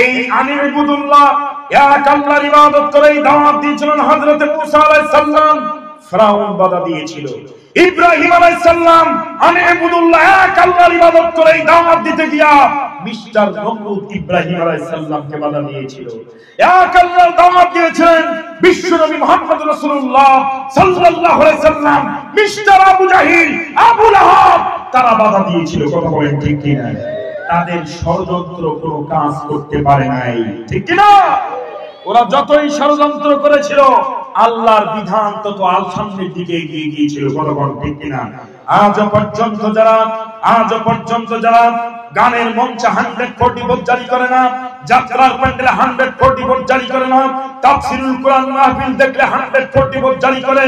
এই আনিবুদুল্লাহ এক আল্লাহর ইবাদত করে দাওয়াত দিয়েছিলেন হযরত মুসা আলাইহিস সালাম। ফিরাউন বাধা দিয়েছিল। ইব্রাহিম আলাইহিস সালাম আনিবুদুল্লাহ এক আল্লাহর ইবাদত করে দাওয়াত দিতে গিয়া মিস্টার নমরুদ ইব্রাহিম আলাইহিস সালামকে বাধা দিয়েছিল। এক আল্লাহর দাওয়াত দিয়েছেন বিশ্বনবী মুহাম্মদ রাসূলুল্লাহ সাল্লাল্লাহু আলাইহি সাল্লাম। মিস্টার আবু জাহিল, আবু লাহাব তারা বাধা দিয়েছিল। কথা বলেন ঠিক কি না? তাদের ষড়যন্ত্র কোনো কাজ করতে পারে নাই, ঠিক কি না? ওরা যতই ষড়যন্ত্র করেছিল আল্লাহর বিধান তত সামনের দিকে এগিয়ে গিয়েছিল। কতক্ষণ ঠিক কিনা? আজও পর্যন্ত যারা গানের মঞ্চে 140 ভোট জারি করে না, যাত্রার প্যান্ডেলে 140 ভোট জারি করে না, তাফসীরুল কোরআন মাহফিল দেখলে 140 ভোট জারি করে,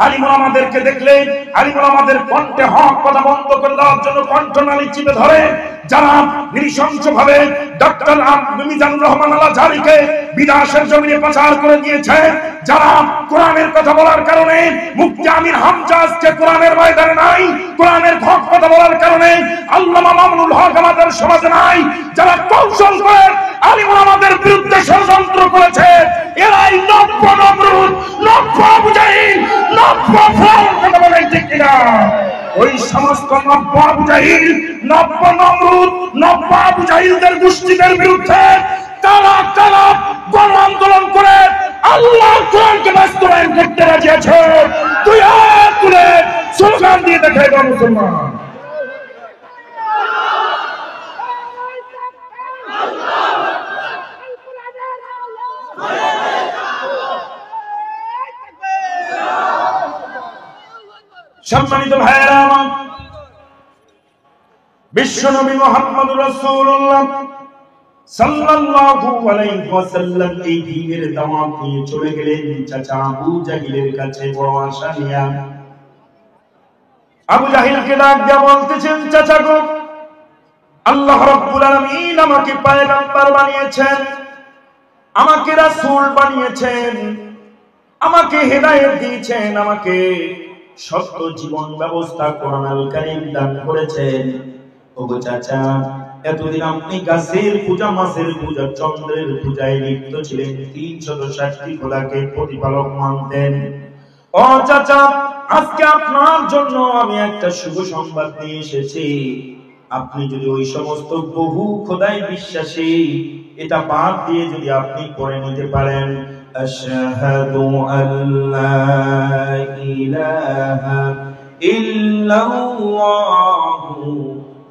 আলিম ওলামাদেরকে দেখলে আলিম ওলামাদের কণ্ঠে হক কথা বন্ধ করে দেওয়ার জন্য কণ্ঠনালী চিপে ধরে, যারা নৃশংসভাবে ডক্টর মিজানুর রহমান আল আজহারীকে বিদেশের জমিনে পাচার করে দিয়েছে, যারা কোরআনের কথা বলার কারণে মুফতি আমির হামজা আজকে কোরআনের ময়দানে নাই, কোরআনের হক কথা বলার কারণে আল্লামা মামুনুল হক আমাদের সমাজে নাই, যারা কৌশল করে আলিম ওলামাদের বিরুদ্ধে ষড়যন্ত্র করেছে, এরাই নব্য নমরুদ, নব্য আবু জাহিল, নব্য ফিরআউন। কথা বলেন ঠিক কিনা? ওই সমস্ত নব্য আবু জাহিল, নব্য নমরুদ, নব্য আবু জাহিলদের গোষ্ঠীদের বিরুদ্ধে তারা গণ আন্দোলন করে আল্লাহর কোরআনকে বাস্তবায়ন করতে রাজি আছে। তুই হাত তুলে স্লোগান দিয়ে দেখাই দাও মুসলমান। সম্মানিত ভাইয়েরা আমার, বিশ্বনবী মুহাম্মদুর রাসূলুল্লাহ সাল্লাল্লাহু আলাইহি ওয়াসাল্লাম এই দ্বীনের দাওয়াত নিয়ে চলে গেলেন চাচা আবু জাহিলের কাছে বড় আশা নিয়ে। আবু জাহিলকে ডাক দিয়া বলতেছেন, চাচা গো, আল্লাহ রাব্বুল আলামিন আমাকে পয়গম্বর বানিয়েছেন, আমাকে রাসূল বানিয়েছেন, আমাকে হেদায়েত দিয়েছেন, আমাকে সত্য জীবন ব্যবস্থা কোরআন আল কারীম দান করেছেন। ওগো চাচা, এতদিন আপনি গাছের পূজা, মাছের পূজা, চন্দ্রের পূজায় লিপ্ত ছিলেন, 360টি খোদাকে প্রতিপালক মানতেন। ও চাচা, আজকে আপনার জন্য আমি একটা শুভ সংবাদ নিয়ে এসেছি। আপনি যদি ওই সমস্ত বহু খোদায় বিশ্বাসী, এটা বাদ দিয়ে যদি আপনি পড়ে নিতে পারেন, আশহাদু আল্লা ইলাহা ইল্লাল্লাহু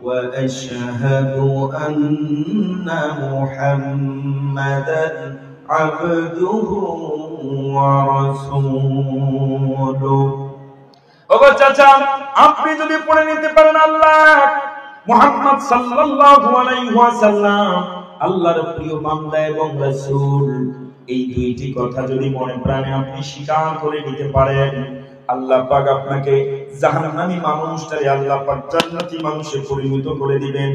ওয়া আশহাদু আন্না মুহাম্মাদান আবদুহু ওয়া রাসূলুহু। ওগো চাচা, আপনি যদি পড়ে নিতে পারেন আল্লাহ মুহাম্মদ সাল্লাল্লাহু আলাইহি ওয়াসাল্লাম আল্লাহর প্রিয় বান্দা এবং রাসূল, এই দুইটি কথা যদি মনে প্রাণে আপনি স্বীকার করে নিতে পারেন, আল্লাহ পাক আপনাকে জাহান্নামী মানুষটাকে আল্লাহ পাক জান্নাতি মানুষে পরিণত করে দিবেন,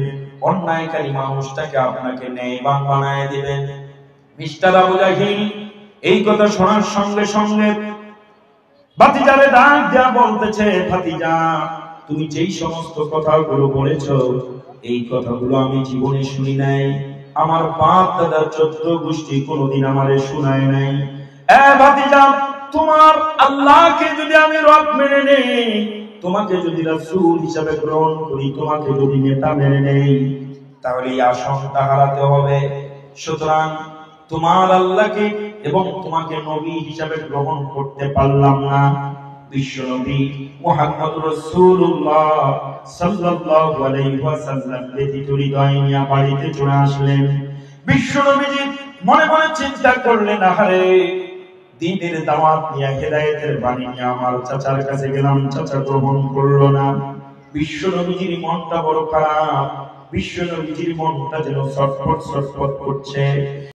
অন্যায়কারী মানুষটাকে আপনাকে নেয়বান বানায় দিবেন। মিস্টার আবু জাহিল এই কথা শোনার সঙ্গে সঙ্গে ভাতিজারে ডাক দেয়া বলতেছে, ভাতিজা, তুমি যেই সমস্ত কথাগুলো বলেছো, এই কথাগুলো আমি জীবনে শুনি নাই, আমার বাপ দাদা 14 গোষ্ঠী কোনোদিন আমারে শোনায় নাই। এ ভাতিজা, তোমার আল্লাহকে যদি আমি রব মেনে নেই, তোমাকে যদি রাসূল হিসাবে গ্রহণ করি, তোমাকে যদি নেতা মেনে নেই, তাহলে এই আসনটা হারাতে হবে। সুতরাং তোমার আল্লাহকে এবং তোমাকে নবী হিসাবে গ্রহণ করতে পারলাম না। বিশ্বনবী মুহাম্মদুর রাসূলুল্লাহ সাল্লাল্লাহু আলাইহি ওয়াসাল্লাম ব্যতীত হৃদয় নিয়ে বাড়িতে চলে আসলেন। বিশ্বনবীজি মনে মনে চিন্তা করলেন, আহারে, দ্বীনের দাওয়াত নিয়ে, হেদায়েতের বাণী নিয়ে আমার চাচার কাছে গেলাম, চাচা গ্রহণ করলো না। বিশ্বনবীজির মনটা বড় খারাপ, বিশ্বনবীজির মনটা যেন ছটফট ছটফট করছে।